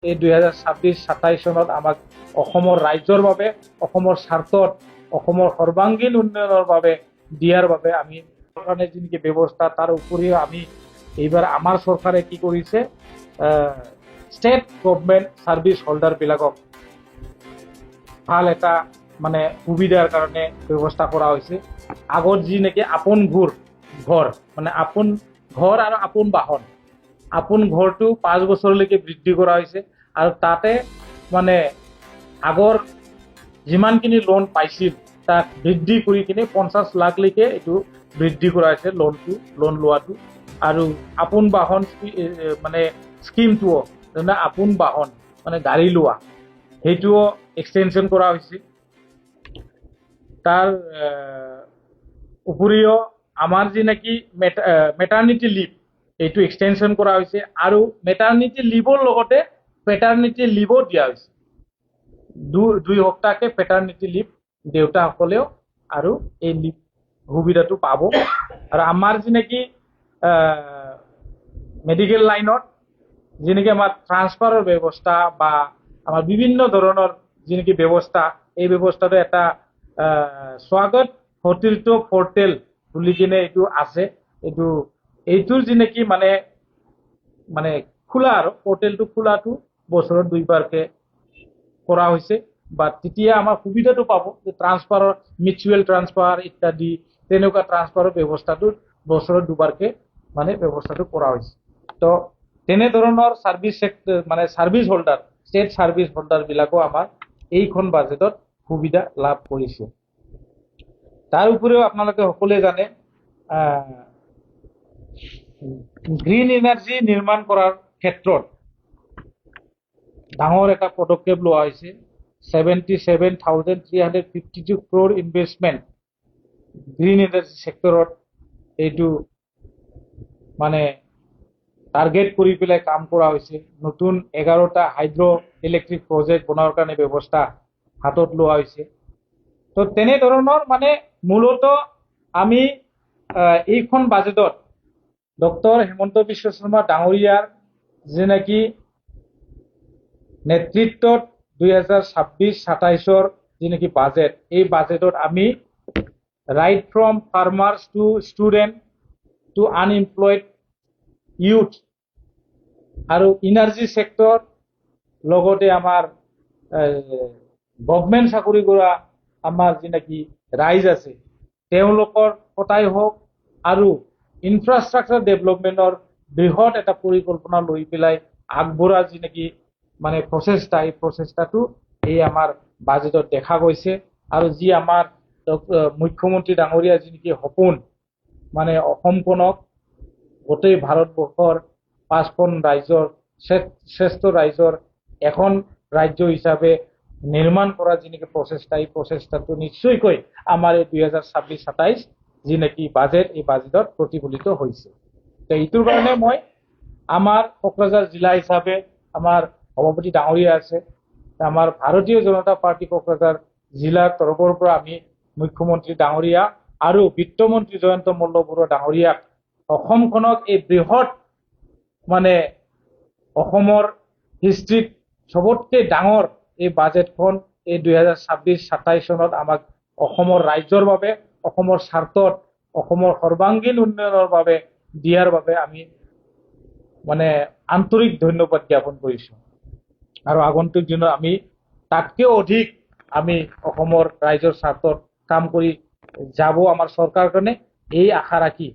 এই 2026-27 চনত আমাক অসমৰ ৰাইজৰ বাবে, অসমৰ স্বাৰ্থত, অসমৰ সৰ্বাংগীন উন্নয়নৰ বাবে দিয়াৰ বাবে আমি চৰকাৰে যি নেকি ব্যৱস্থা, তাৰ উপৰিও আমি এইবাৰ আমাৰ চৰকাৰে কি কৰিছে, ষ্টেট গভৰ্ণমেণ্ট ছাৰ্ভিচ হোল্ডাৰবিলাকক ভাল এটা মানে সুবিধাৰ কাৰণে ব্যৱস্থা কৰা হৈছে। আগত যি নেকি আপোন ঘৰ মানে আপোন ঘৰ আৰু আপোন বাহন, আপোন ঘৰটো 5 বছৰলৈকে বৃদ্ধি কৰা হৈছে আৰু তাতে মানে আগৰ যিমানখিনি লোন পাইছিল তাক বৃদ্ধি কৰি কিনে 50 লাখলৈকে এইটো বৃদ্ধি কৰা হৈছে লোন লোৱাটো। আৰু আপোন বাহন মানে স্কিমটোও, যেনে আপোন বাহন মানে গাড়ী লোৱা, সেইটোও এক্সটেনশ্যন কৰা হৈছে। তাৰ উপৰিও আমাৰ যি নেকি মেটাৰ্নিটি লিভ, এইটো এক্সটেনশ্যন কৰা হৈছে আৰু মেটাৰ্নিটি লিভৰ লগতে পেটাৰ্নিটি লিভো দিয়া হৈছে। 2 সপ্তাহকে পেটাৰ্নিটি লিভ দেউতাসকলেও আৰু এই লিভ সুবিধাটো পাব। আৰু আমাৰ যি নেকি মেডিকেল লাইনত যি নেকি আমাৰ ট্ৰান্সফাৰৰ ব্যৱস্থা বা আমাৰ বিভিন্ন ধৰণৰ যি নেকি ব্যৱস্থা, এই ব্যৱস্থাটো এটা স্বাগত সতীৰ্থ পৰ্টেল বুলি কিনে এইটো আছে। এইটোৰ যি নেকি মানে খোলা আৰু পৰ্টেলটো খোলাটো বছৰত 2বাৰকে কৰা হৈছে। বা তেতিয়া আমাৰ সুবিধাটো পাব যে ট্ৰান্সফাৰৰ, মিউচুৱেল ট্ৰান্সফাৰ ইত্যাদি তেনেকুৱা ট্ৰান্সফাৰৰ ব্যৱস্থাটো বছৰত 2বাৰকে মানে ব্যৱস্থাটো কৰা হৈছে। তো তেনেধৰণৰ service holder, state service holder বিলাকো আমাৰ এইখন বাজেটত সুবিধা লাভ কৰিছে। তাৰ উপৰিও আপোনালোকে সকলোৱে জানে গ্ৰীণ এনাৰ্জি নিৰ্মাণ কৰাৰ ক্ষেত্ৰত ডাঙৰ এটা পদক্ষেপ লোৱা হৈছে। 77,352 crore ইনভেষ্টমেণ্ট গ্ৰীণ এনাৰ্জি ছেক্টৰত এইটো মানে টাৰ্গেট কৰি পেলাই কাম কৰা হৈছে। নতুন 11টা হাইড্ৰ ইলেক্ট্ৰিক প্ৰজেক্ট বনোৱাৰ কাৰণে ব্যৱস্থা হাতত লোৱা হৈছে। তো তেনেধৰণৰ মানে মূলত আমি এইখন বাজেটত ডক্টৰ হিমন্ত বিশ্ব শৰ্মা ডাঙৰীয়াৰ যি নেকি নেতৃত্বত 2026-27 যি নেকি বাজেট, এই বাজেটত আমি right from farmers to students to unemployed youth আৰু ইনাৰ্জি ছেক্টৰ, লগতে আমাৰ গভৰ্ণমেণ্ট চাকৰি কৰা আমাৰ যি নেকি ৰাইজ আছে তেওঁলোকৰ কথাই হওক আৰু ইনফ্ৰাষ্ট্ৰাকচাৰ ডেভেলপমেণ্টৰ বৃহৎ এটা পৰিকল্পনা লৈ পেলাই আগবঢ়া যি নেকি মানে প্ৰচেষ্টা, এই প্ৰচেষ্টাটো এই আমাৰ বাজেটত দেখা গৈছে। আৰু যি আমাৰ মুখ্যমন্ত্ৰী ডাঙৰীয়া যি নেকি সপোন, মানে অসমখনক গোটেই ভাৰতবৰ্ষৰ 5খন ৰাজ্যৰ শ্ৰেষ্ঠ ৰাজ্যৰ এখন ৰাজ্য হিচাপে নিৰ্মাণ কৰা যি নেকি প্ৰচেষ্টা, এই প্ৰচেষ্টাটো নিশ্চয়কৈ আমাৰ এই 2026-27 যি নেকি বাজেট, এই বাজেটত প্ৰতিফলিত হৈছে। তো এইটোৰ কাৰণে মই আমাৰ কোকৰাঝাৰ জিলা হিচাপে আমাৰ সভাপতি ডাঙৰীয়া আছে, আমাৰ ভাৰতীয় জনতা পাৰ্টি কোকৰাঝাৰ জিলাৰ তৰফৰ পৰা আমি মুখ্যমন্ত্ৰী ডাঙৰীয়া আৰু বিত্তমন্ত্ৰী জয়ন্ত মল্ল বৰুৱা ডাঙৰীয়াক অসমখনক এই বৃহৎ মানে অসমৰ হিষ্ট্ৰীত চবতকে ডাঙৰ এই বাজেটখন এই 2026-27 চনত আমাক অসমৰ ৰাইজৰ বাবে, অসমৰ স্বাৰ্থত, অসমৰ সৰ্বাংগীন উন্নয়নৰ বাবে দিয়াৰ বাবে আমি মানে আন্তৰিক ধন্যবাদ জ্ঞাপন কৰিছো। আৰু আগন্তুক দিনত আমি তাতকেও অধিক আমি অসমৰ ৰাইজৰ স্বাৰ্থত কাম কৰি যাব আমাৰ চৰকাৰখনে, এই আশা ৰাখি